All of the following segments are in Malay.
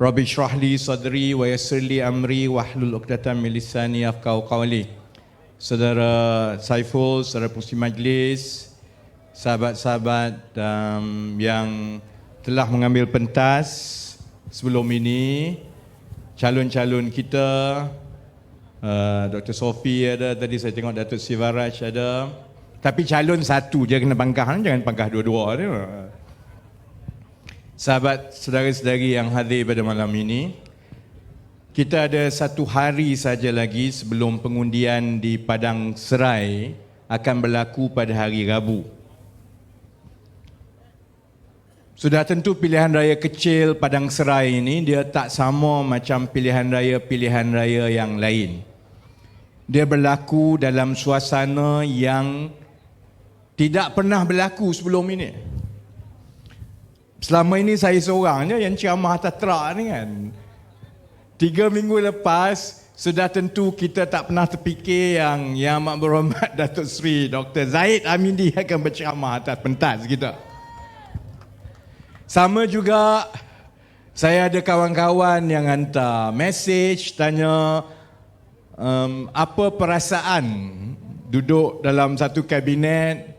Rabbi shrah li sadri wa yassir li amri wahlul 'uqdatam min lisani yafqahu qawli. Saudara Saiful, saudara pengurusi majlis, sahabat-sahabat yang telah mengambil pentas sebelum ini, calon-calon kita, Dr. Sophie ada, tadi saya tengok Datuk Sivaraj ada, tapi calon satu je kena pangkah, jangan pangkah dua-dua dia. Sahabat saudara-saudari yang hadir pada malam ini, kita ada satu hari saja lagi sebelum pengundian di Padang Serai akan berlaku pada hari Rabu. Sudah tentu pilihan raya kecil Padang Serai ini dia tak sama macam pilihan raya yang lain. Dia berlaku dalam suasana yang tidak pernah berlaku sebelum ini. Selama ini saya seorang je yang ceramah atas terak ni kan. 3 minggu lepas, sudah tentu kita tak pernah terfikir yang Amat Berhormat Datuk Seri Dr. Zahid Hamidi akan berceramah atas pentas kita. Sama juga, saya ada kawan-kawan yang hantar mesej tanya apa perasaan duduk dalam satu kabinet.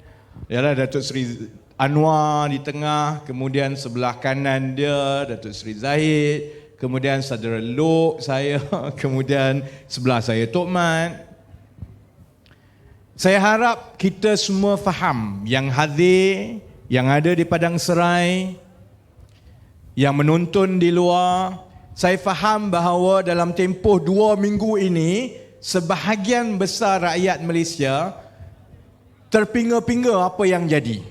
Yalah, Datuk Seri Anwar di tengah, kemudian sebelah kanan dia Datuk Seri Zahid, kemudian saudara Lok saya, kemudian sebelah saya Tok Mat. Saya harap kita semua faham, yang hadir, yang ada di Padang Serai, yang menonton di luar, saya faham bahawa dalam tempoh 2 minggu ini, sebahagian besar rakyat Malaysia terpinga-pinga apa yang jadi.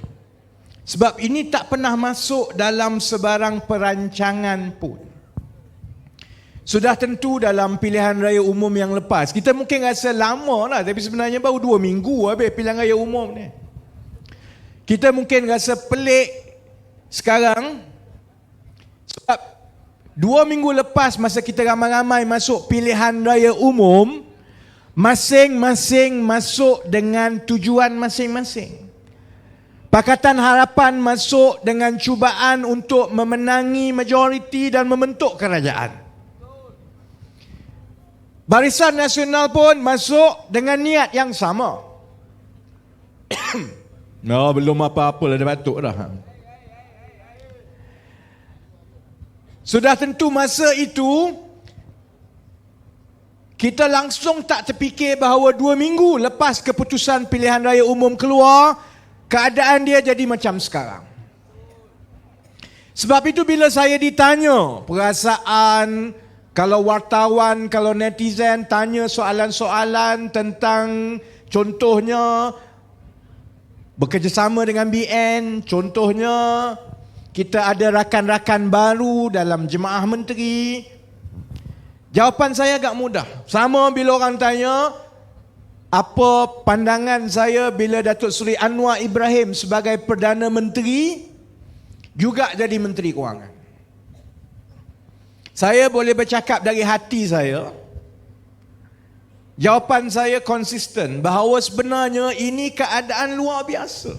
Sebab ini tak pernah masuk dalam sebarang perancangan pun. Sudah tentu dalam pilihan raya umum yang lepas, kita mungkin rasa lama lah, tapi sebenarnya baru 2 minggu habis pilihan raya umum ni. Kita mungkin rasa pelik sekarang, sebab 2 minggu lepas masa kita ramai-ramai masuk pilihan raya umum, masing-masing masuk dengan tujuan masing-masing. Pakatan Harapan masuk dengan cubaan untuk memenangi majoriti dan membentuk kerajaan. Barisan Nasional pun masuk dengan niat yang sama. No, belum apa-apa lah, dah batuk dah. Sudah tentu masa itu, kita langsung tak terfikir bahawa 2 minggu lepas keputusan pilihan raya umum keluar, keadaan dia jadi macam sekarang. Sebab itu bila saya ditanya perasaan, kalau wartawan, kalau netizen tanya soalan-soalan tentang contohnya bekerjasama dengan BN, contohnya kita ada rakan-rakan baru dalam jemaah menteri, jawapan saya agak mudah. Sama bila orang tanya apa pandangan saya bila Datuk Seri Anwar Ibrahim sebagai Perdana Menteri juga jadi Menteri Kewangan. Saya boleh bercakap dari hati saya. Jawapan saya konsisten bahawa sebenarnya ini keadaan luar biasa.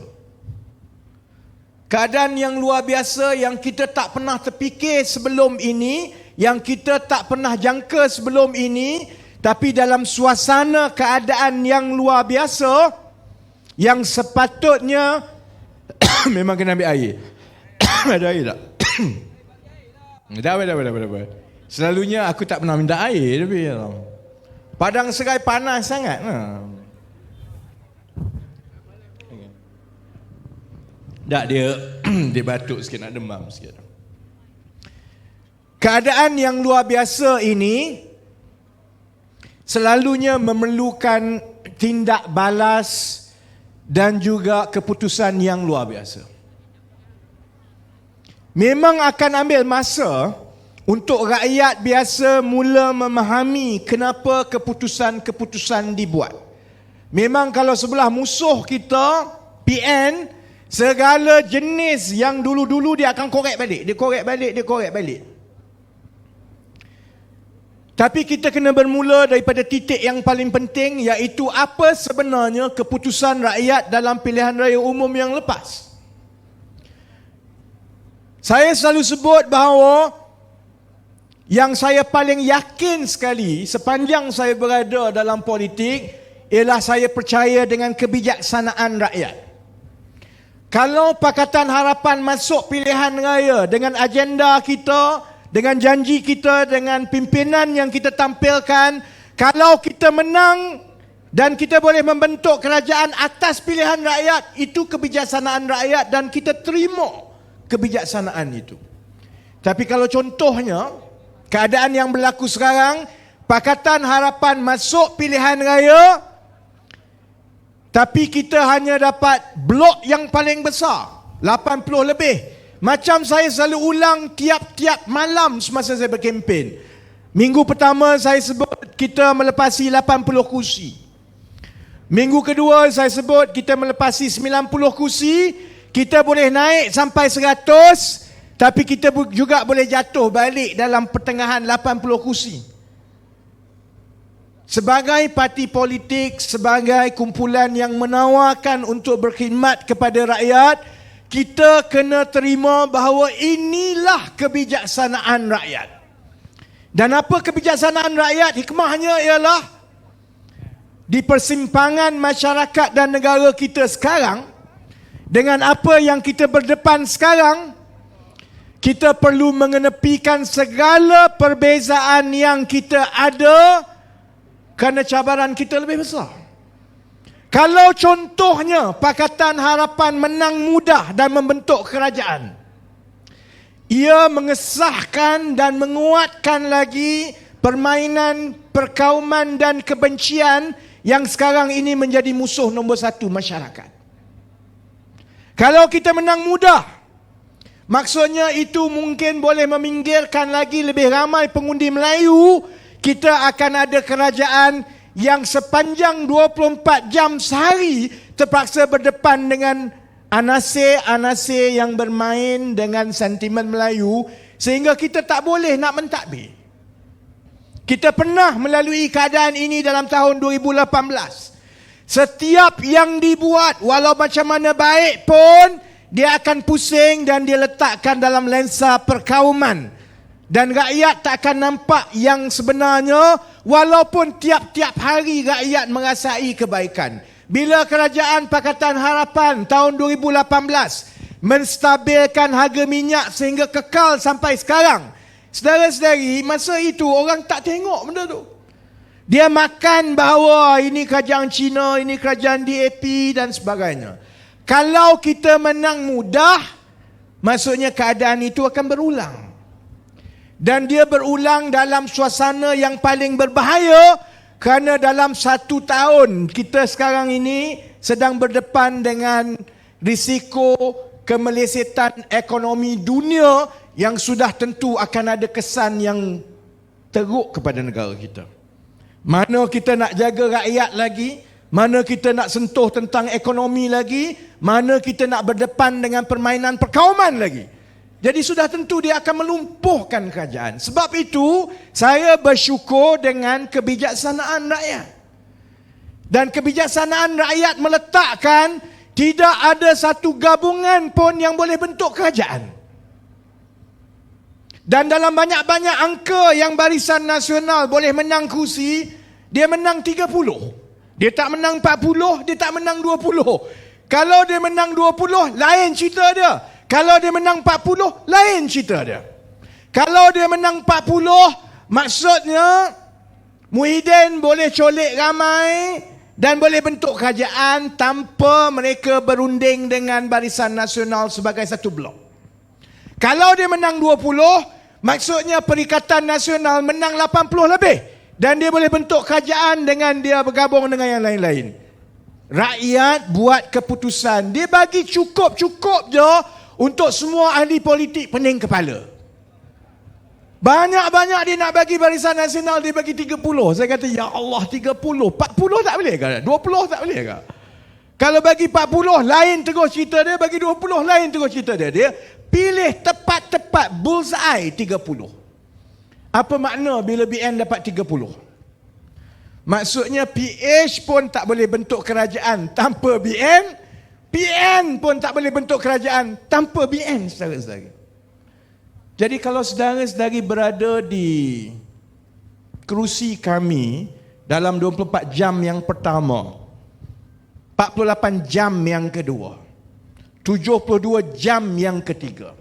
Keadaan yang luar biasa yang kita tak pernah terfikir sebelum ini, yang kita tak pernah jangka sebelum ini. Tapi dalam suasana keadaan yang luar biasa, yang sepatutnya memang kena ambil air. Ada air tak? Dah. Selalunya aku tak pernah minta air, tapi Padang Serai panas sangat. Tak, dia batuk sikit, nak demam sikit. Keadaan yang luar biasa ini selalunya memerlukan tindak balas dan juga keputusan yang luar biasa. Memang akan ambil masa untuk rakyat biasa mula memahami kenapa keputusan-keputusan dibuat. Memang kalau sebelah musuh kita, PN, segala jenis yang dulu-dulu dia akan korek balik. Dia korek balik. Tapi kita kena bermula daripada titik yang paling penting, iaitu apa sebenarnya keputusan rakyat dalam pilihan raya umum yang lepas. Saya selalu sebut bahawa yang saya paling yakin sekali sepanjang saya berada dalam politik ialah saya percaya dengan kebijaksanaan rakyat. Kalau Pakatan Harapan masuk pilihan raya dengan agenda kita, dengan janji kita, dengan pimpinan yang kita tampilkan, kalau kita menang dan kita boleh membentuk kerajaan atas pilihan rakyat, itu kebijaksanaan rakyat dan kita terima kebijaksanaan itu. Tapi kalau contohnya keadaan yang berlaku sekarang, Pakatan Harapan masuk pilihan raya, tapi kita hanya dapat blok yang paling besar, 80 lebih. Macam saya selalu ulang tiap-tiap malam semasa saya berkempen. Minggu pertama saya sebut kita melepasi 80 kursi. Minggu kedua saya sebut kita melepasi 90 kursi. Kita boleh naik sampai 100, tapi kita juga boleh jatuh balik dalam pertengahan 80 kursi. Sebagai parti politik, sebagai kumpulan yang menawarkan untuk berkhidmat kepada rakyat, kita kena terima bahawa inilah kebijaksanaan rakyat. Dan apa kebijaksanaan rakyat? Hikmahnya ialah di persimpangan masyarakat dan negara kita sekarang, dengan apa yang kita berdepan sekarang, kita perlu mengenepikan segala perbezaan yang kita ada kerana cabaran kita lebih besar. Kalau contohnya Pakatan Harapan menang mudah dan membentuk kerajaan, ia mengesahkan dan menguatkan lagi permainan perkauman dan kebencian yang sekarang ini menjadi musuh nombor satu masyarakat. Kalau kita menang mudah, maksudnya itu mungkin boleh meminggirkan lagi lebih ramai pengundi Melayu. Kita akan ada kerajaan yang sepanjang 24 jam sehari terpaksa berdepan dengan anasir-anasir yang bermain dengan sentimen Melayu, sehingga kita tak boleh nak mentadbir. Kita pernah melalui keadaan ini dalam tahun 2018. Setiap yang dibuat, walau macam mana baik pun, dia akan pusing dan dia letakkan dalam lensa perkauman. Dan rakyat tak akan nampak yang sebenarnya, walaupun tiap-tiap hari rakyat merasai kebaikan. Bila kerajaan Pakatan Harapan tahun 2018 menstabilkan harga minyak sehingga kekal sampai sekarang, saudara-saudari, masa itu orang tak tengok benda tu. Dia makan bahawa ini kerajaan Cina, ini kerajaan DAP dan sebagainya. Kalau kita menang mudah, maksudnya keadaan itu akan berulang. Dan dia berulang dalam suasana yang paling berbahaya, kerana dalam 1 tahun kita sekarang ini sedang berdepan dengan risiko kemelesetan ekonomi dunia yang sudah tentu akan ada kesan yang teruk kepada negara kita. Mana kita nak jaga rakyat lagi, mana kita nak sentuh tentang ekonomi lagi, mana kita nak berdepan dengan permainan perkauman lagi. Jadi sudah tentu dia akan melumpuhkan kerajaan. Sebab itu saya bersyukur dengan kebijaksanaan rakyat. Dan kebijaksanaan rakyat meletakkan tidak ada satu gabungan pun yang boleh bentuk kerajaan. Dan dalam banyak-banyak angka yang Barisan Nasional boleh menang kursi, dia menang 30. Dia tak menang 40, dia tak menang 20. Kalau dia menang 20, lain cerita dia. Kalau dia menang 40, lain cerita dia. Kalau dia menang 40, maksudnya Muhyiddin boleh colek ramai dan boleh bentuk kerajaan tanpa mereka berunding dengan Barisan Nasional sebagai satu blok. Kalau dia menang 20, maksudnya Perikatan Nasional menang 80 lebih dan dia boleh bentuk kerajaan dengan dia bergabung dengan yang lain-lain. Rakyat buat keputusan. Dia bagi cukup-cukup je untuk semua ahli politik pening kepala. Banyak-banyak dia nak bagi Barisan Nasional, dia bagi 30. Saya kata, ya Allah, 30. 40 tak boleh ke? 20 tak boleh ke? Kalau bagi 40, lain terus cerita dia. Bagi 20, lain terus cerita dia. Dia pilih tepat-tepat bullseye 30. Apa makna bila BN dapat 30? Maksudnya PH pun tak boleh bentuk kerajaan tanpa BN. PN pun tak boleh bentuk kerajaan tanpa BN, saudara-saudara. Jadi kalau saudara-saudari berada di kerusi kami dalam 24 jam yang pertama, 48 jam yang kedua, 72 jam yang ketiga,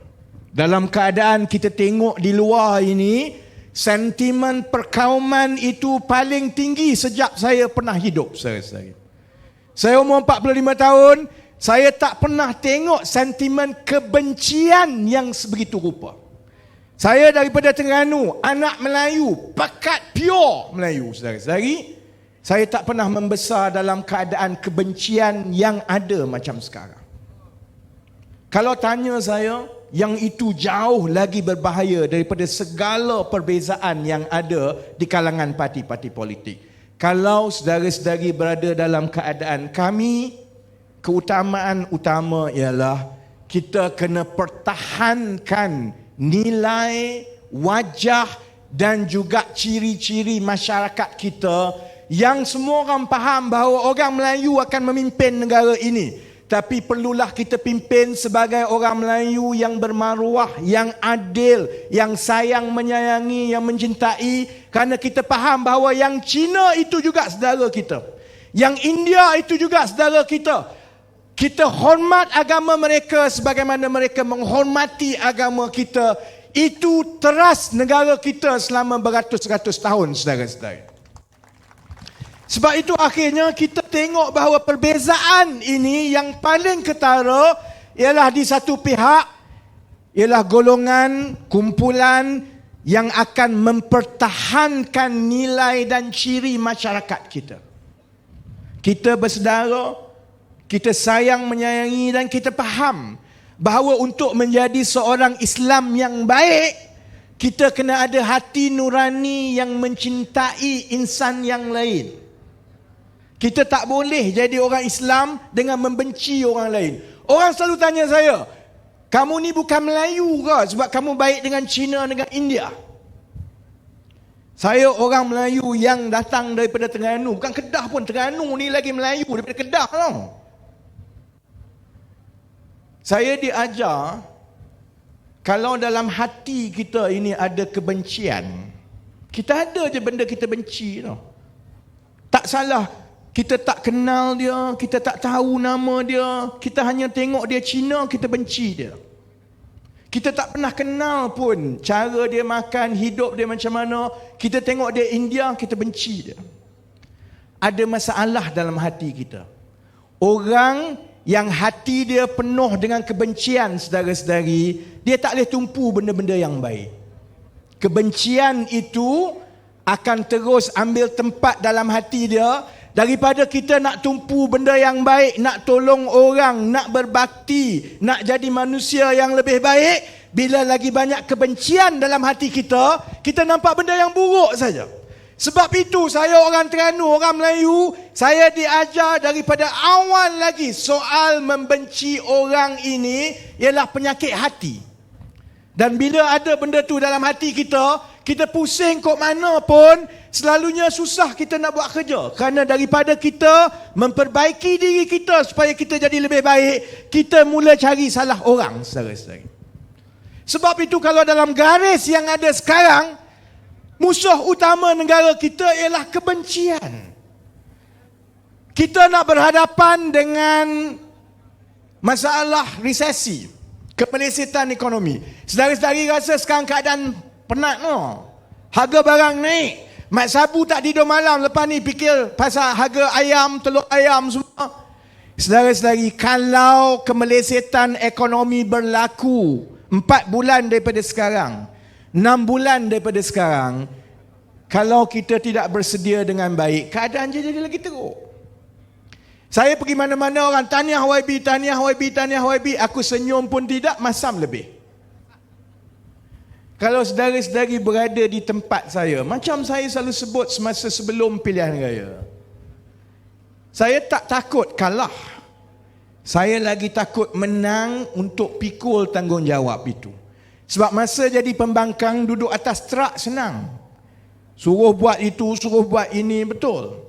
dalam keadaan kita tengok di luar ini, sentimen perkauman itu paling tinggi sejak saya pernah hidup, saudara-saudari. Saya umur 45 tahun, saya tak pernah tengok sentimen kebencian yang sebegitu rupa. Saya daripada Terengganu, anak Melayu, pekat pure Melayu, saudara-saudari. Saya tak pernah membesar dalam keadaan kebencian yang ada macam sekarang. Kalau tanya saya, yang itu jauh lagi berbahaya daripada segala perbezaan yang ada di kalangan parti-parti politik. Kalau saudara-saudari berada dalam keadaan kami, keutamaan utama ialah kita kena pertahankan nilai, wajah dan juga ciri-ciri masyarakat kita yang semua orang faham bahawa orang Melayu akan memimpin negara ini. Tapi perlulah kita pimpin sebagai orang Melayu yang bermaruah, yang adil, yang sayang menyayangi, yang mencintai. Kerana kita faham bahawa yang Cina itu juga saudara kita, yang India itu juga saudara kita. Kita hormat agama mereka sebagaimana mereka menghormati agama kita. Itu teras negara kita selama beratus-ratus tahun, saudara-saudara. Sebab itu akhirnya kita tengok bahawa perbezaan ini yang paling ketara ialah di satu pihak, ialah golongan, kumpulan yang akan mempertahankan nilai dan ciri masyarakat kita. Kita bersaudara, kita sayang menyayangi dan kita faham bahawa untuk menjadi seorang Islam yang baik, kita kena ada hati nurani yang mencintai insan yang lain. Kita tak boleh jadi orang Islam dengan membenci orang lain. Orang selalu tanya saya, kamu ni bukan Melayu ke sebab kamu baik dengan Cina, dengan India? Saya orang Melayu yang datang daripada Terengganu. Bukan Kedah pun, Terengganu ni lagi Melayu daripada Kedah tau. Saya diajar, kalau dalam hati kita ini ada kebencian, kita ada je benda kita benci tau. Tak salah. Kita tak kenal dia, kita tak tahu nama dia, kita hanya tengok dia Cina, kita benci dia. Kita tak pernah kenal pun cara dia makan, hidup dia macam mana. Kita tengok dia India, kita benci dia. Ada masalah dalam hati kita. Orang yang hati dia penuh dengan kebencian, saudara-saudari, dia tak boleh tumpu benda-benda yang baik. Kebencian itu akan terus ambil tempat dalam hati dia. Daripada kita nak tumpu benda yang baik, nak tolong orang, nak berbakti, nak jadi manusia yang lebih baik, bila lagi banyak kebencian dalam hati kita, kita nampak benda yang buruk saja. Sebab itu saya orang Terengganu, orang Melayu, saya diajar daripada awal lagi soal membenci orang ini ialah penyakit hati. Dan bila ada benda tu dalam hati kita, kita pusing kok mana pun, selalunya susah kita nak buat kerja. Kerana daripada kita memperbaiki diri kita supaya kita jadi lebih baik, kita mula cari salah orang, saudara-saudari. Sebab itu kalau dalam garis yang ada sekarang, musuh utama negara kita ialah kebencian. Kita nak berhadapan dengan masalah resesi, kepelesetan ekonomi. Saudara-saudari rasa sekarang keadaan penat no. Harga barang naik. Mak Sabu tak tidur malam lepas ni fikir pasal harga ayam, telur ayam semua. Saudara-saudari, kalau kemelesetan ekonomi berlaku 4 bulan daripada sekarang, 6 bulan daripada sekarang, kalau kita tidak bersedia dengan baik, keadaan jadi lagi teruk. Saya pergi mana-mana orang tahniah YB, tahniah YB, tahniah YB, aku senyum pun tidak, masam lebih. Kalau saudara-saudari berada di tempat saya, macam saya selalu sebut semasa sebelum pilihan raya, saya tak takut kalah. Saya lagi takut menang untuk pikul tanggungjawab itu. Sebab masa jadi pembangkang, duduk atas terak senang. Suruh buat itu, suruh buat ini, betul.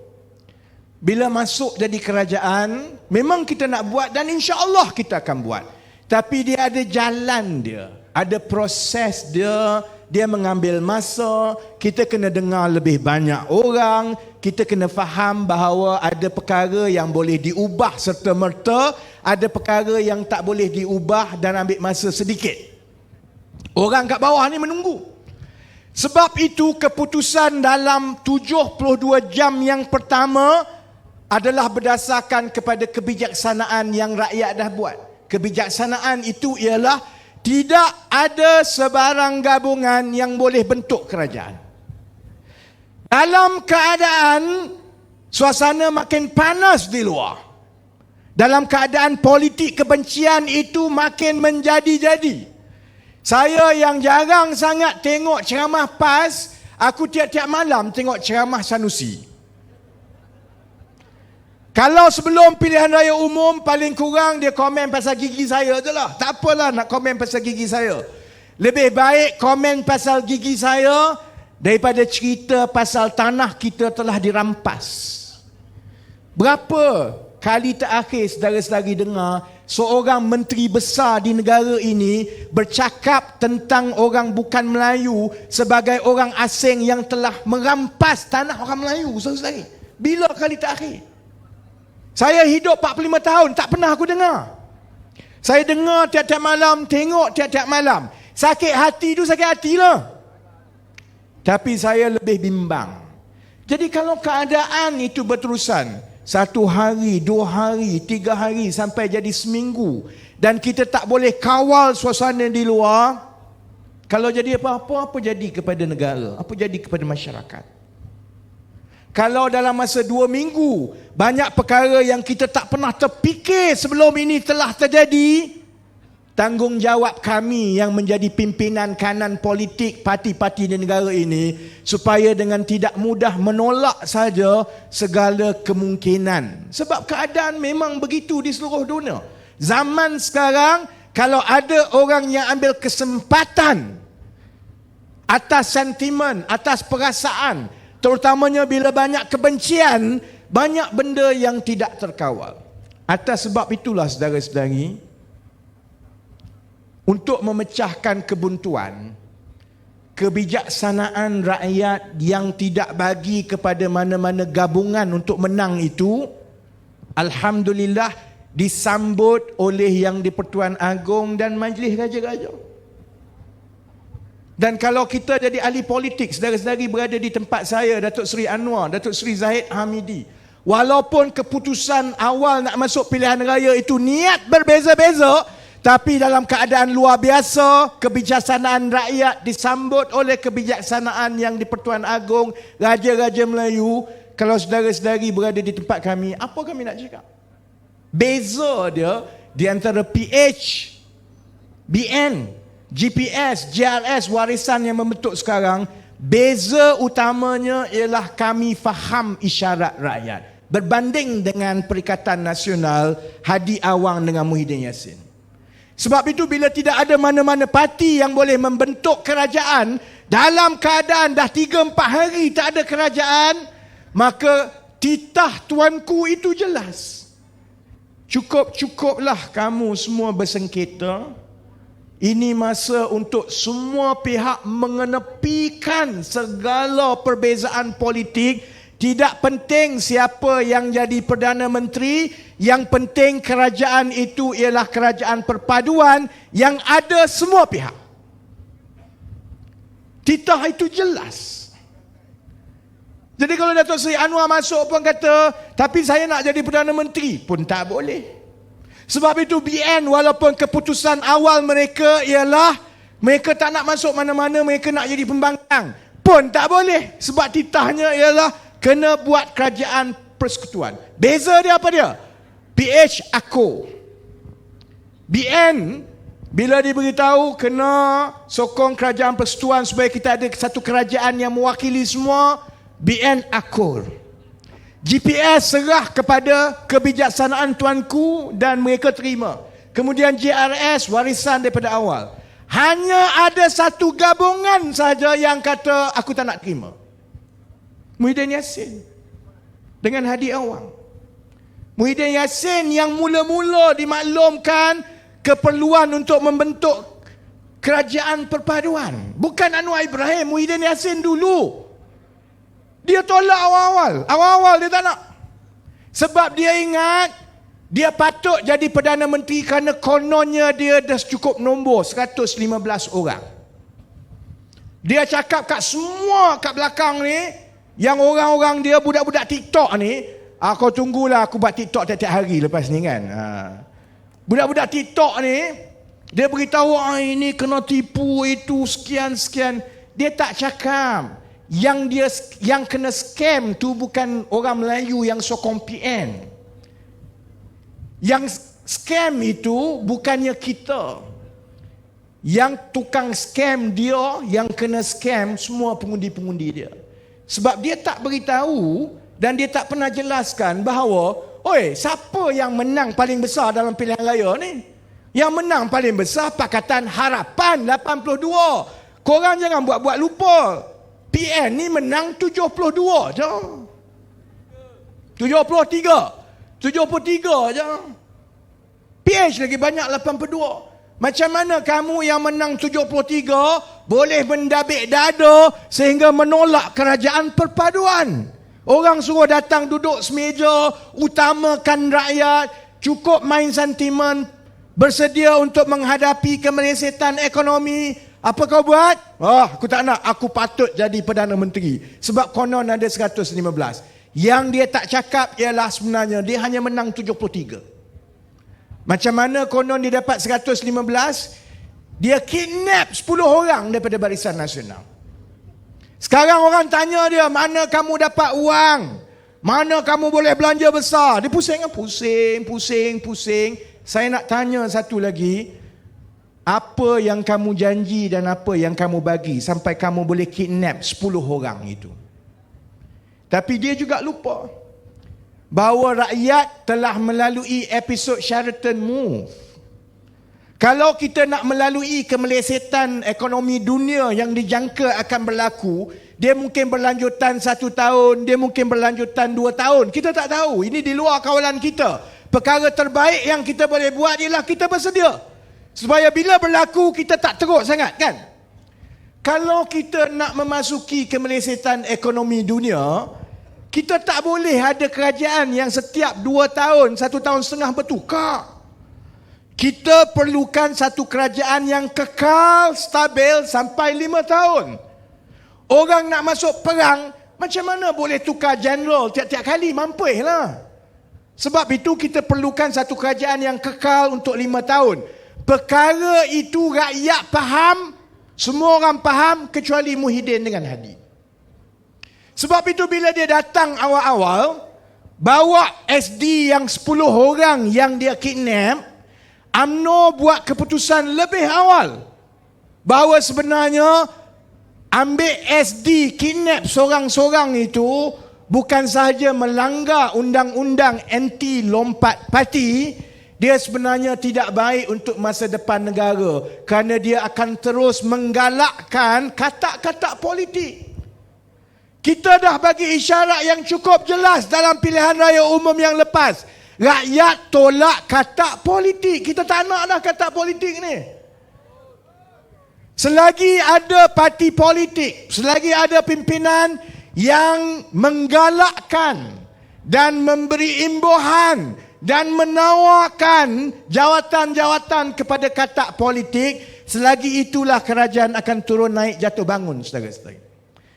Bila masuk jadi kerajaan, memang kita nak buat dan insya Allah kita akan buat. Tapi dia ada jalan dia. Ada proses dia mengambil masa. Kita kena dengar lebih banyak orang. Kita kena faham bahawa ada perkara yang boleh diubah serta-merta, ada perkara yang tak boleh diubah dan ambil masa sedikit. Orang kat bawah ni menunggu. Sebab itu keputusan dalam 72 jam yang pertama adalah berdasarkan kepada kebijaksanaan yang rakyat dah buat. Kebijaksanaan itu ialah tidak ada sebarang gabungan yang boleh bentuk kerajaan. Dalam keadaan suasana makin panas di luar, dalam keadaan politik kebencian itu makin menjadi-jadi, saya yang jarang sangat tengok ceramah PAS, aku tiap-tiap malam tengok ceramah Sanusi. Kalau sebelum pilihan raya umum, paling kurang dia komen pasal gigi saya je lah. Tak apalah nak komen pasal gigi saya. Lebih baik komen pasal gigi saya daripada cerita pasal tanah kita telah dirampas. Berapa kali terakhir saudara-saudari dengar seorang menteri besar di negara ini bercakap tentang orang bukan Melayu sebagai orang asing yang telah merampas tanah orang Melayu, saudara-saudari? Bila kali terakhir? Saya hidup 45 tahun, tak pernah aku dengar. Saya dengar tiap-tiap malam, tengok tiap-tiap malam. Sakit hati tu sakit hatilah. Tapi saya lebih bimbang. Jadi kalau keadaan itu berterusan, 1 hari, 2 hari, 3 hari sampai jadi seminggu, dan kita tak boleh kawal suasana di luar, kalau jadi apa-apa, apa jadi kepada negara? Apa jadi kepada masyarakat? Kalau dalam masa 2 minggu, banyak perkara yang kita tak pernah terfikir sebelum ini telah terjadi, tanggungjawab kami yang menjadi pimpinan kanan politik parti-parti di negara ini, supaya dengan tidak mudah menolak saja segala kemungkinan. Sebab keadaan memang begitu di seluruh dunia. Zaman sekarang, kalau ada orang yang ambil kesempatan atas sentimen, atas perasaan, terutamanya bila banyak kebencian, banyak benda yang tidak terkawal. Atas sebab itulah saudara-saudari, untuk memecahkan kebuntuan, kebijaksanaan rakyat yang tidak bagi kepada mana-mana gabungan untuk menang itu, alhamdulillah disambut oleh Yang di-Pertuan Agong dan Majlis Raja-Raja. Dan kalau kita jadi ahli politik, saudara-saudari berada di tempat saya, Datuk Seri Anwar, Datuk Seri Zahid Hamidi, walaupun keputusan awal nak masuk pilihan raya itu niat berbeza-beza, tapi dalam keadaan luar biasa, kebijaksanaan rakyat disambut oleh kebijaksanaan Yang di-Pertuan Agong, Raja-Raja Melayu. Kalau saudara-saudari berada di tempat kami, apa kami nak cakap? Beza dia di antara PH, BN, GPS, JRS warisan yang membentuk sekarang, beza utamanya ialah kami faham isyarat rakyat. Berbanding dengan Perikatan Nasional Hadi Awang dengan Muhyiddin Yassin. Sebab itu bila tidak ada mana-mana parti yang boleh membentuk kerajaan, dalam keadaan dah 3-4 hari tak ada kerajaan, maka titah tuanku itu jelas. Cukup-cukuplah kamu semua bersengketa. Ini masa untuk semua pihak mengenepikan segala perbezaan politik. Tidak penting siapa yang jadi Perdana Menteri, yang penting kerajaan itu ialah kerajaan perpaduan yang ada semua pihak. Titah itu jelas. Jadi kalau Datuk Seri Anwar masuk pun kata, tapi saya nak jadi Perdana Menteri, pun tak boleh. Sebab itu BN, walaupun keputusan awal mereka ialah mereka tak nak masuk mana-mana, mereka nak jadi pembangkang, pun tak boleh. Sebab titahnya ialah kena buat kerajaan persekutuan. Beza dia apa dia? PH AKO. BN bila diberitahu kena sokong kerajaan persekutuan supaya kita ada satu kerajaan yang mewakili semua, BN akur. GPS serah kepada kebijaksanaan tuanku dan mereka terima. Kemudian JRS warisan daripada awal. Hanya ada satu gabungan saja yang kata aku tak nak terima. Muhyiddin Yassin dengan Hadi Awang. Muhyiddin Yassin yang mula-mula dimaklumkan keperluan untuk membentuk kerajaan perpaduan. Bukan Anwar Ibrahim, Muhyiddin Yassin dulu. Dia tolak awal-awal. Awal-awal dia tak nak. Sebab dia ingat dia patut jadi Perdana Menteri kerana kononnya dia dah cukup nombor 115 orang. Dia cakap kat semua kat belakang ni, yang orang-orang dia budak-budak TikTok ni, kau tunggulah aku buat TikTok tiap-tiap hari lepas ni kan. Budak-budak TikTok ni, dia beritahu ini kena tipu, itu sekian-sekian. Dia tak cakap yang kena scam tu bukan orang Melayu yang sokong PN. Yang scam itu bukannya kita. Yang tukang scam dia, yang kena scam semua pengundi-pengundi dia. Sebab dia tak beritahu dan dia tak pernah jelaskan bahawa, oi, siapa yang menang paling besar dalam pilihan raya ni? Yang menang paling besar Pakatan Harapan 82. Korang jangan buat-buat lupa. PN ni menang 72 je. 73 je. PH lagi banyak 82. Macam mana kamu yang menang 73 boleh mendabik dada sehingga menolak kerajaan perpaduan? Orang suruh datang duduk semeja, utamakan rakyat, cukup main sentimen, bersedia untuk menghadapi kemelesetan ekonomi. Apa kau buat? Aku tak nak, aku patut jadi Perdana Menteri. Sebab konon ada 115. Yang dia tak cakap ialah sebenarnya dia hanya menang 73. Macam mana konon dia dapat 115? Dia kidnap 10 orang daripada Barisan Nasional. Sekarang orang tanya dia, mana kamu dapat wang? Mana kamu boleh belanja besar? Dia pusing. Saya nak tanya satu lagi. Apa yang kamu janji dan apa yang kamu bagi sampai kamu boleh kidnap 10 orang itu? Tapi dia juga lupa bahawa rakyat telah melalui episod Sheraton Move. Kalau kita nak melalui kemelesetan ekonomi dunia yang dijangka akan berlaku, dia mungkin berlanjutan 1 tahun, dia mungkin berlanjutan 2 tahun. Kita tak tahu. Ini di luar kawalan kita. Perkara terbaik yang kita boleh buat ialah kita bersedia. Supaya bila berlaku, kita tak teruk sangat kan? Kalau kita nak memasuki kemelesetan ekonomi dunia, kita tak boleh ada kerajaan yang setiap 2 tahun, 1 tahun setengah bertukar. Kita perlukan satu kerajaan yang kekal, stabil sampai 5 tahun. Orang nak masuk perang, macam mana boleh tukar general tiap-tiap kali? Mampus lah. Sebab itu kita perlukan satu kerajaan yang kekal untuk 5 tahun. Perkara itu rakyat faham, semua orang faham kecuali Muhyiddin dengan Hadi. Sebab itu bila dia datang awal-awal, bawa SD yang 10 orang yang dia kidnap, UMNO buat keputusan lebih awal bahawa sebenarnya ambil SD kidnap seorang-seorang itu bukan sahaja melanggar undang-undang anti lompat parti, dia sebenarnya tidak baik untuk masa depan negara kerana dia akan terus menggalakkan kata-kata politik. Kita dah bagi isyarat yang cukup jelas dalam pilihan raya umum yang lepas. Rakyat tolak kata politik. Kita tak nak dah kata politik ni. Selagi ada parti politik, selagi ada pimpinan yang menggalakkan dan memberi imbuhan dan menawarkan jawatan-jawatan kepada katak politik, selagi itulah kerajaan akan turun naik jatuh bangun, saudara-saudara.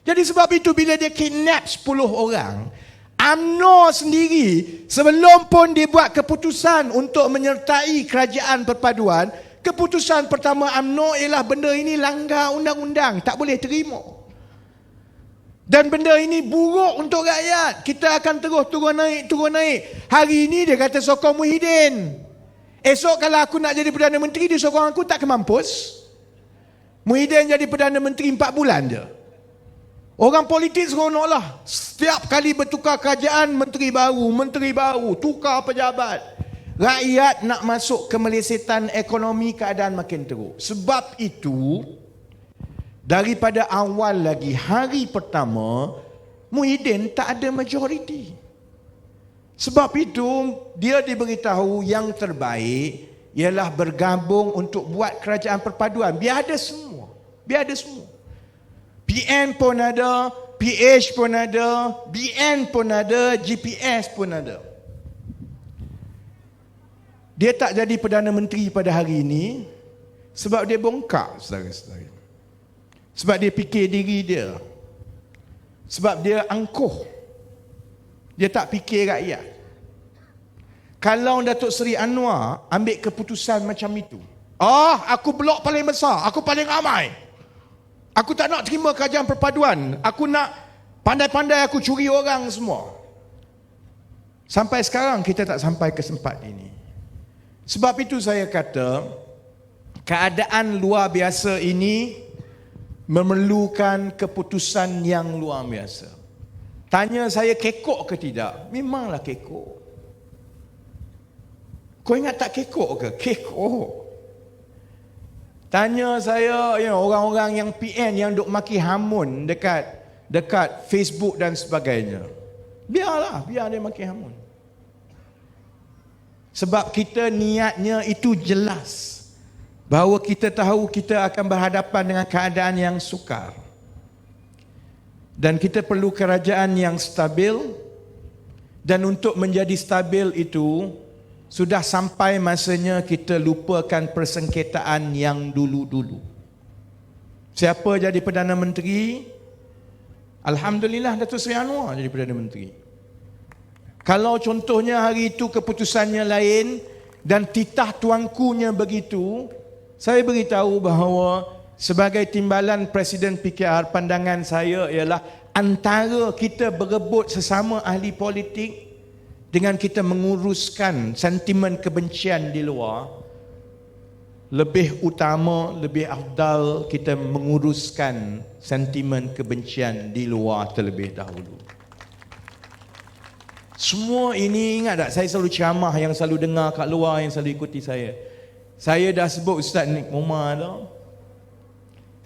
Jadi sebab itu bila dia kidnap 10 orang, UMNO sendiri sebelum pun dia buat keputusan untuk menyertai kerajaan perpaduan, keputusan pertama UMNO ialah benda ini langgar undang-undang, tak boleh terima. Dan benda ini buruk untuk rakyat. Kita akan terus turun naik. Hari ini dia kata sokong Muhyiddin. Esok kalau aku nak jadi Perdana Menteri, dia sokong aku, tak ke mampus. Muhyiddin jadi Perdana Menteri 4 bulan je. Orang politik seronok lah. Setiap kali bertukar kerajaan, menteri baru, tukar pejabat. Rakyat nak masuk kemelesetan ekonomi, keadaan makin teruk. Sebab itu, daripada awal lagi, hari pertama, Muhyiddin tak ada majoriti. Sebab itu, dia diberitahu yang terbaik ialah bergabung untuk buat kerajaan perpaduan. Biar ada semua. Biar ada semua. PN pun ada, PH pun ada, BN pun ada, GPS pun ada. Dia tak jadi Perdana Menteri pada hari ini sebab dia bongkak, saudara-saudara. Sebab dia fikir diri dia. Sebab dia angkuh. Dia tak fikir rakyat. Kalau Datuk Seri Anwar ambil keputusan macam itu, aku blok paling besar, aku paling ramai, aku tak nak terima kerajaan perpaduan, aku nak pandai-pandai aku curi orang semua. Sampai sekarang kita tak sampai ke tempat ini. Sebab itu saya kata, keadaan luar biasa ini memerlukan keputusan yang luar biasa. Tanya saya kekok ke tidak? Memanglah kekok. Kau ingat tak kekok ke? Kekok. Tanya saya, orang-orang yang PN yang duk maki hamun dekat Facebook dan sebagainya. Biarlah, biar dia maki hamun. Sebab kita niatnya itu jelas. Bahawa kita tahu kita akan berhadapan dengan keadaan yang sukar. Dan kita perlu kerajaan yang stabil. Dan untuk menjadi stabil itu, sudah sampai masanya kita lupakan persengketaan yang dulu-dulu. Siapa jadi Perdana Menteri? Alhamdulillah Datuk Seri Anwar jadi Perdana Menteri. Kalau contohnya hari itu keputusannya lain dan titah tuankunya begitu, saya beritahu bahawa sebagai timbalan Presiden PKR, pandangan saya ialah antara kita berebut sesama ahli politik dengan kita menguruskan sentimen kebencian di luar, lebih utama, lebih afdal kita menguruskan sentimen kebencian di luar terlebih dahulu. Semua ini ingat tak, saya selalu ceramah yang selalu dengar kat luar, yang selalu ikuti saya. Saya dah sebut Ustaz Nik Umar dah.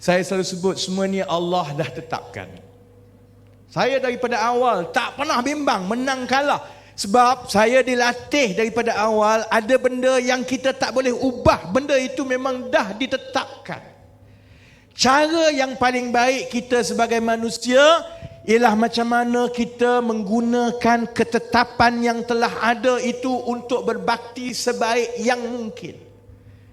Saya selalu sebut semua ni Allah dah tetapkan. Saya daripada awal tak pernah bimbang menang kalah. Sebab saya dilatih daripada awal, ada benda yang kita tak boleh ubah. Benda itu memang dah ditetapkan. Cara yang paling baik kita sebagai manusia ialah macam mana kita menggunakan ketetapan yang telah ada itu untuk berbakti sebaik yang mungkin.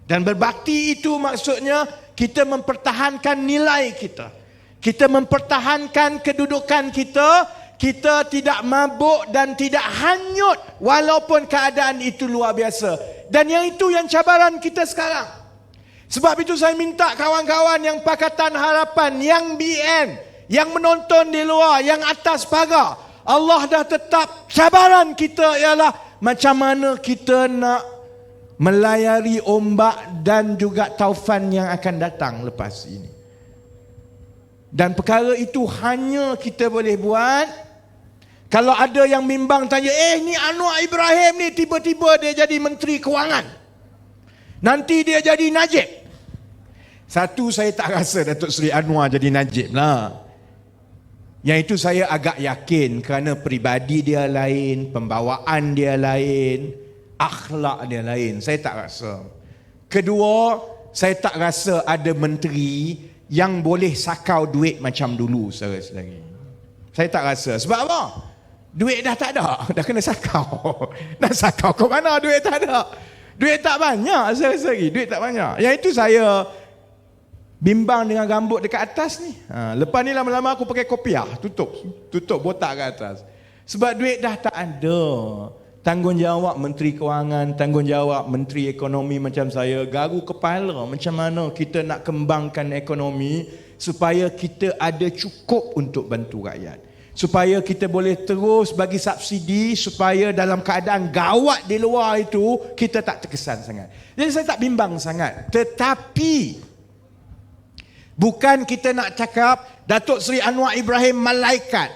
Dan berbakti itu maksudnya kita mempertahankan nilai kita. Kita mempertahankan kedudukan kita. Kita tidak mabuk dan tidak hanyut walaupun keadaan itu luar biasa. Dan yang itu yang cabaran kita sekarang. Sebab itu saya minta kawan-kawan yang Pakatan Harapan, yang BN, yang menonton di luar, yang atas pagar, Allah dah tetap cabaran kita ialah macam mana kita nak melayari ombak dan juga taufan yang akan datang lepas ini. Dan perkara itu hanya kita boleh buat kalau ada yang bimbang tanya, ni Anwar Ibrahim ni tiba-tiba dia jadi Menteri Kewangan. Nanti dia jadi Najib. Satu, saya tak rasa Datuk Seri Anwar jadi Najib lah. Yang itu saya agak yakin kerana peribadi dia lain, pembawaan dia lain, akhlak dia lain. Saya tak rasa. Kedua, saya tak rasa ada menteri yang boleh sakau duit macam dulu, saudara-saudari. Saya tak rasa. Sebab apa? Duit dah tak ada, dah kena sakau. Nak sakau ke mana duit tak ada? Duit tak banyak, saudara-saudari. Duit tak banyak. Yang itu saya bimbang dengan rambut dekat atas ni. Lepas ni lama-lama aku pakai kopiah, tutup botak kat atas. Sebab duit dah tak ada. Tanggungjawab Menteri Kewangan, tanggungjawab Menteri Ekonomi macam saya, garu kepala macam mana kita nak kembangkan ekonomi supaya kita ada cukup untuk bantu rakyat. Supaya kita boleh terus bagi subsidi, supaya dalam keadaan gawat di luar itu kita tak terkesan sangat. Jadi saya tak bimbang sangat. Tetapi bukan kita nak cakap Datuk Seri Anwar Ibrahim malaikat.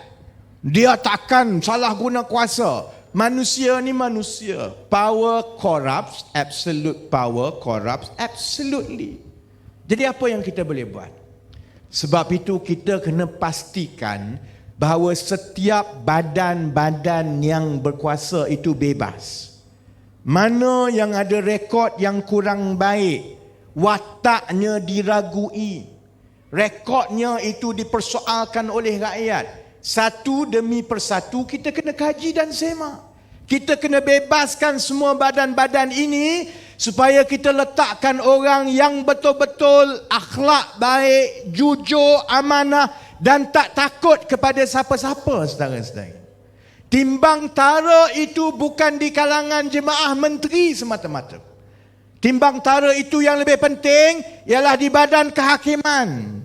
Dia takkan salah guna kuasa. Manusia ni manusia. Power corrupts, absolute power corrupts absolutely. Jadi apa yang kita boleh buat? Sebab itu kita kena pastikan bahawa setiap badan-badan yang berkuasa itu bebas. Mana yang ada rekod yang kurang baik, wataknya diragui, rekodnya itu dipersoalkan oleh rakyat, satu demi persatu kita kena kaji dan semak. Kita kena bebaskan semua badan-badan ini supaya kita letakkan orang yang betul-betul akhlak baik, jujur, amanah dan tak takut kepada siapa-siapa, saudara-saudara. Timbang tara itu bukan di kalangan jemaah menteri semata-mata. Timbang tara itu yang lebih penting ialah di badan kehakiman,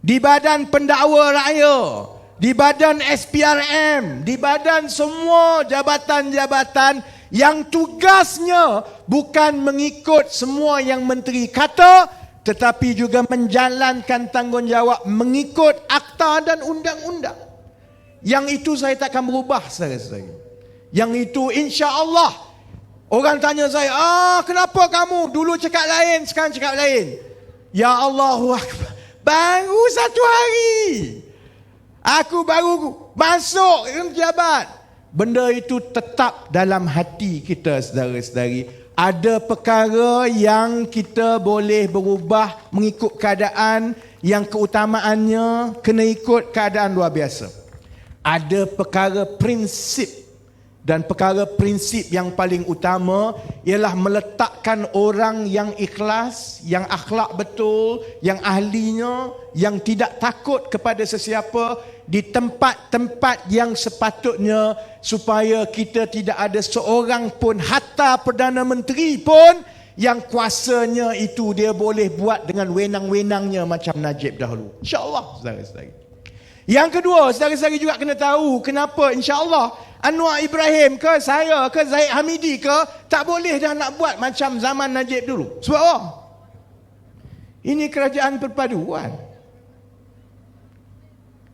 di badan pendakwa raya, di badan SPRM, di badan semua jabatan-jabatan yang tugasnya bukan mengikut semua yang menteri kata, tetapi juga menjalankan tanggungjawab mengikut akta dan undang-undang. Yang itu saya takkan berubah, saudara-saudara. Yang itu insya-Allah. Orang tanya saya, kenapa kamu dulu cakap lain, sekarang cakap lain? Ya Allahu Akbar. Baru 1 hari. Aku baru masuk menjabat. Benda itu tetap dalam hati kita, saudara-saudari. Ada perkara yang kita boleh berubah mengikut keadaan yang keutamaannya kena ikut keadaan luar biasa. Ada perkara prinsip, dan perkara prinsip yang paling utama ialah meletakkan orang yang ikhlas, yang akhlak betul, yang ahlinya, yang tidak takut kepada sesiapa di tempat-tempat yang sepatutnya, supaya kita tidak ada seorang pun, hatta Perdana Menteri pun, yang kuasanya itu dia boleh buat dengan wenang-wenangnya macam Najib dahulu. InsyaAllah, saudara-saudari. Yang kedua, saudara-saudari juga kena tahu kenapa insya-Allah Anwar Ibrahim ke saya ke Zahid Hamidi ke tak boleh dah nak buat macam zaman Najib dulu. Sebab apa? Ini kerajaan perpaduan.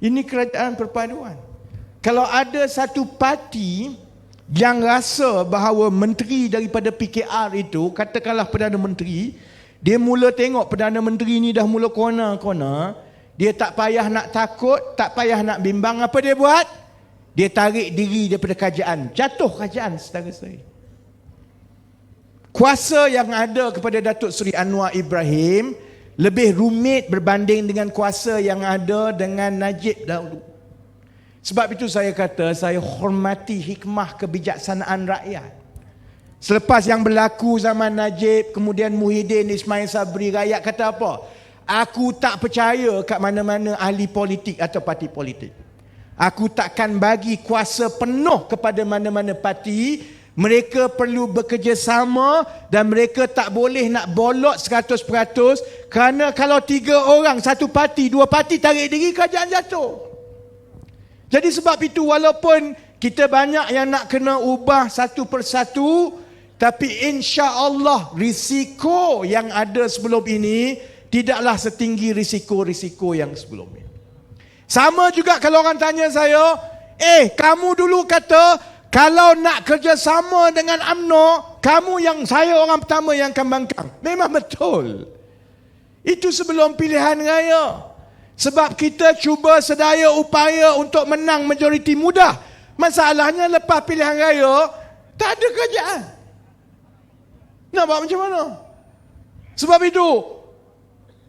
Ini kerajaan perpaduan. Kalau ada satu parti yang rasa bahawa menteri daripada PKR itu, katakanlah Perdana Menteri, dia mula tengok Perdana Menteri ni dah mula kona-kona, dia tak payah nak takut, tak payah nak bimbang. Apa dia buat? Dia tarik diri daripada kerajaan. Jatuh kerajaan, saudara-saudari. Kuasa yang ada kepada Datuk Seri Anwar Ibrahim lebih rumit berbanding dengan kuasa yang ada dengan Najib dahulu. Sebab itu saya kata, saya hormati hikmah kebijaksanaan rakyat. Selepas yang berlaku zaman Najib, kemudian Muhyiddin Ismail Sabri, rakyat kata apa? Aku tak percaya kat mana-mana ahli politik atau parti politik. Aku takkan bagi kuasa penuh kepada mana-mana parti. Mereka perlu bekerjasama dan mereka tak boleh nak bolot 100%, kerana kalau 3 orang, satu parti, 2 parti tarik diri, kerajaan jatuh. Jadi sebab itu walaupun kita banyak yang nak kena ubah satu persatu, tapi insya-Allah risiko yang ada sebelum ini tidaklah setinggi risiko-risiko yang sebelumnya. Sama juga kalau orang tanya saya, kamu dulu kata kalau nak kerjasama dengan UMNO, kamu yang saya orang pertama yang akan bangkang. Memang betul. Itu sebelum pilihan raya. Sebab kita cuba sedaya upaya untuk menang majoriti mudah. Masalahnya lepas pilihan raya, tak ada kerajaan. Nak buat macam mana? Sebab itu,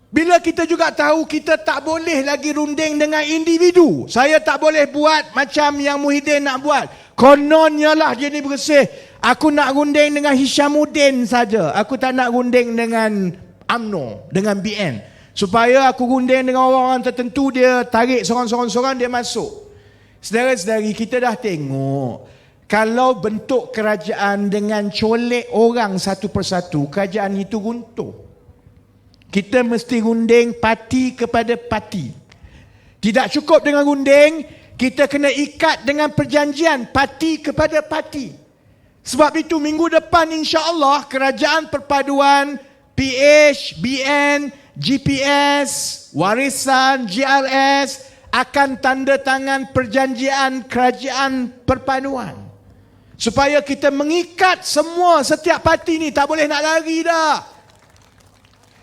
bila kita juga tahu kita tak boleh lagi runding dengan individu. Saya tak boleh buat macam yang Muhyiddin nak buat. Kononnya lah dia ni bersih. Aku nak runding dengan Hishamuddin saja. Aku tak nak runding dengan UMNO, dengan BN. Supaya aku runding dengan orang-orang tertentu, dia tarik seorang-seorang dia masuk. Saudara-saudari, kita dah tengok. Kalau bentuk kerajaan dengan colek orang satu persatu, kerajaan itu runtuh. Kita mesti runding parti kepada parti. Tidak cukup dengan runding, kita kena ikat dengan perjanjian parti kepada parti. Sebab itu minggu depan insya-Allah kerajaan perpaduan, PH, BN, GPS, Warisan, GRS akan tanda tangan perjanjian kerajaan perpaduan. Supaya kita mengikat semua, setiap parti ni tak boleh nak lari dah.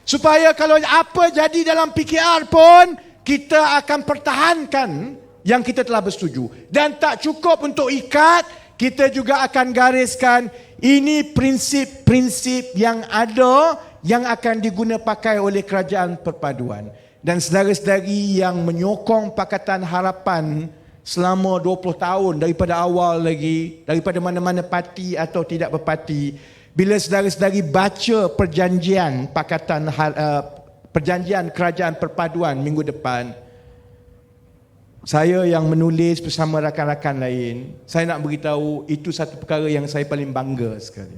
Supaya kalau apa jadi dalam PKR pun, kita akan pertahankan yang kita telah bersetuju. Dan tak cukup untuk ikat, kita juga akan gariskan Ini prinsip-prinsip yang ada yang akan diguna pakai oleh kerajaan perpaduan. Dan saudara-saudari yang menyokong Pakatan Harapan selama 20 tahun daripada awal lagi, daripada mana-mana parti atau tidak berparti, bila saudara-saudari baca perjanjian perjanjian kerajaan perpaduan minggu depan, saya yang menulis bersama rakan-rakan lain, saya nak beritahu itu satu perkara yang saya paling bangga sekali.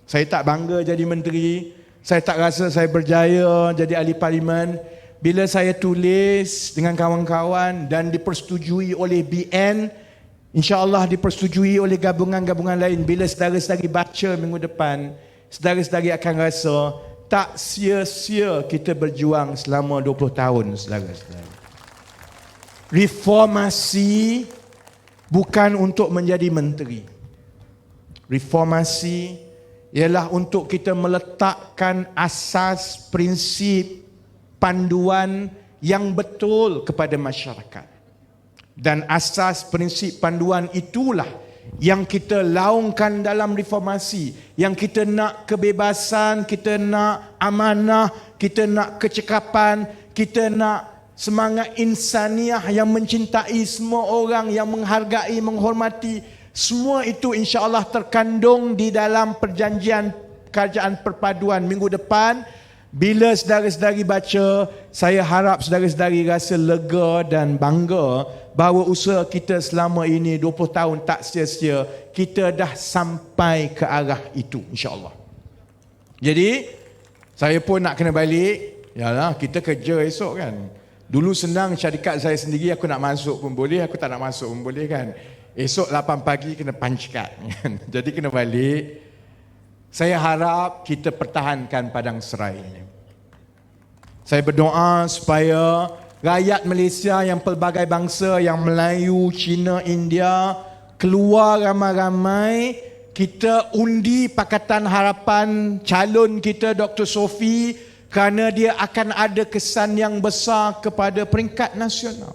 Saya tak bangga jadi menteri, saya tak rasa saya berjaya jadi ahli parlimen. Bila saya tulis dengan kawan-kawan dan dipersetujui oleh BN, insya-Allah dipersetujui oleh gabungan-gabungan lain, bila saudara-saudari baca minggu depan, saudara-saudari akan rasa tak sia-sia kita berjuang selama 20 tahun, saudara-saudari. Reformasi bukan untuk menjadi menteri. Reformasi ialah untuk kita meletakkan asas prinsip panduan yang betul kepada masyarakat. Dan asas prinsip panduan itulah yang kita laungkan dalam reformasi. Yang kita nak kebebasan, kita nak amanah, kita nak kecekapan, kita nak semangat insaniah yang mencintai semua orang, yang menghargai, menghormati. Semua itu insya-Allah terkandung di dalam perjanjian kerajaan perpaduan minggu depan. Bila saudara-saudari baca, saya harap saudara-saudari rasa lega dan bangga bahawa usaha kita selama ini 20 tahun tak sia-sia. Kita dah sampai ke arah itu, insya-Allah. Jadi, saya pun nak kena balik. Yalah, kita kerja esok kan. Dulu senang syarikat saya sendiri, aku nak masuk pun boleh, aku tak nak masuk pun boleh kan. Esok 8 pagi kena punch card. Jadi kena balik. Saya harap kita pertahankan Padang Serai ini. Saya berdoa supaya rakyat Malaysia yang pelbagai bangsa, yang Melayu, Cina, India, keluar ramai-ramai, kita undi Pakatan Harapan calon kita Dr. Sophie, kerana dia akan ada kesan yang besar kepada peringkat nasional.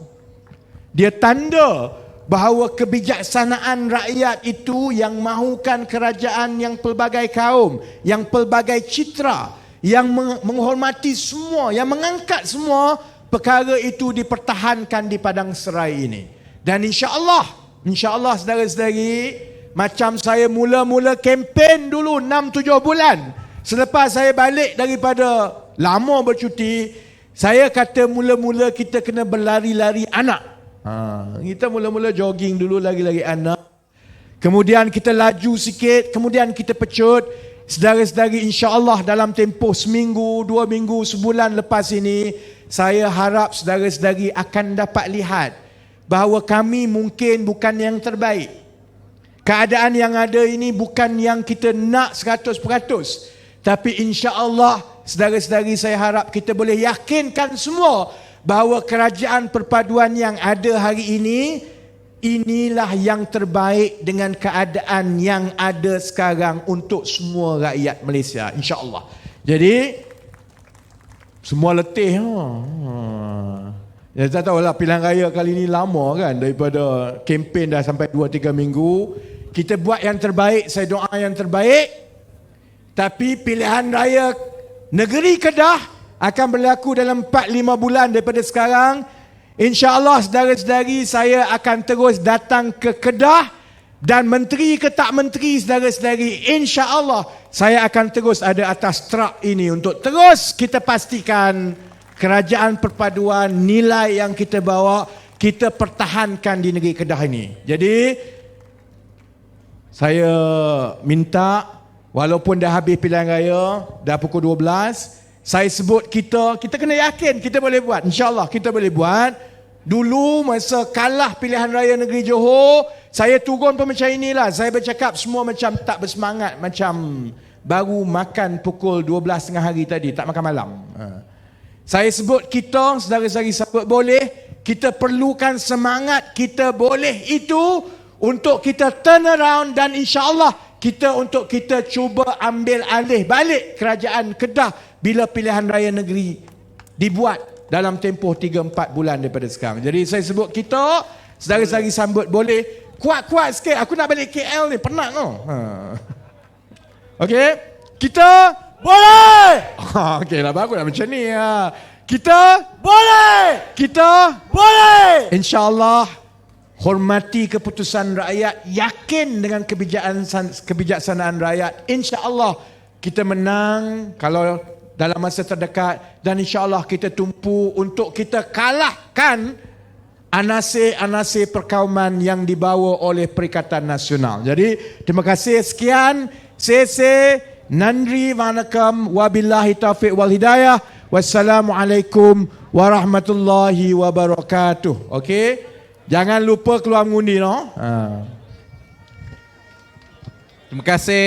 Dia tanda bahawa kebijaksanaan rakyat itu yang mahukan kerajaan yang pelbagai kaum, yang pelbagai citra, yang menghormati semua, yang mengangkat semua, perkara itu dipertahankan di Padang Serai ini. Dan insya-Allah saudara-saudari, macam saya mula-mula kempen dulu 6-7 bulan, selepas saya balik daripada lama bercuti, saya kata mula-mula kita kena berlari-lari anak. Kita mula-mula jogging dulu, lagi-lagi anak. Kemudian kita laju sikit, kemudian kita pecut. Saudara-saudari, insya-Allah dalam tempoh seminggu, 2 minggu, sebulan lepas ini, saya harap saudara-saudari akan dapat lihat bahawa kami mungkin bukan yang terbaik. Keadaan yang ada ini bukan yang kita nak 100%. Tapi insya-Allah saudara-saudari, saya harap kita boleh yakinkan semua bahawa kerajaan perpaduan yang ada hari ini, inilah yang terbaik dengan keadaan yang ada sekarang untuk semua rakyat Malaysia, insya-Allah. Jadi semua letih. Ya, tak tahulah, pilihan raya kali ini lama kan, daripada kempen dah sampai 2-3 minggu. Kita buat yang terbaik, saya doa yang terbaik. Tapi pilihan raya negeri Kedah akan berlaku dalam 4-5 bulan daripada sekarang. InsyaAllah saudara-saudari, saya akan terus datang ke Kedah. Dan menteri ke tak menteri saudara-saudari, insyaAllah saya akan terus ada atas truk ini untuk terus kita pastikan kerajaan perpaduan, nilai yang kita bawa, kita pertahankan di negeri Kedah ini. Jadi saya minta, walaupun dah habis pilihan raya, dah pukul 12, saya sebut kita kena yakin kita boleh buat. InsyaAllah kita boleh buat. Dulu masa kalah pilihan raya negeri Johor, saya turun pun macam inilah. Saya bercakap semua macam tak bersemangat, macam baru makan pukul 12 tengah hari tadi, tak makan malam. Saya sebut kita, saudara-saudari sebut boleh, kita perlukan semangat kita boleh itu untuk kita turn around, dan insyaAllah untuk kita cuba ambil alih balik kerajaan Kedah bila pilihan raya negeri dibuat dalam tempoh 3-4 bulan daripada sekarang. Jadi saya sebut kita, saudara-saudari sambut boleh. Kuat-kuat sikit, aku nak balik KL ni, penat tau. Okey? Kita boleh. Okeylah, baguslah macam ni. Kita boleh. Kita boleh. InsyaAllah hormati keputusan rakyat, yakin dengan kebijaksanaan rakyat. InsyaAllah kita menang kalau dalam masa terdekat, dan insyaAllah kita tumpu untuk kita kalahkan anasir-anasir perkauman yang dibawa oleh Perikatan Nasional. Jadi terima kasih, sekian. Sese, nandri, vanakkam, wabillahi taufiq wal hidayah. Wassalamualaikum warahmatullahi wabarakatuh. Okey? Jangan lupa keluar mengundi, no? Terima kasih.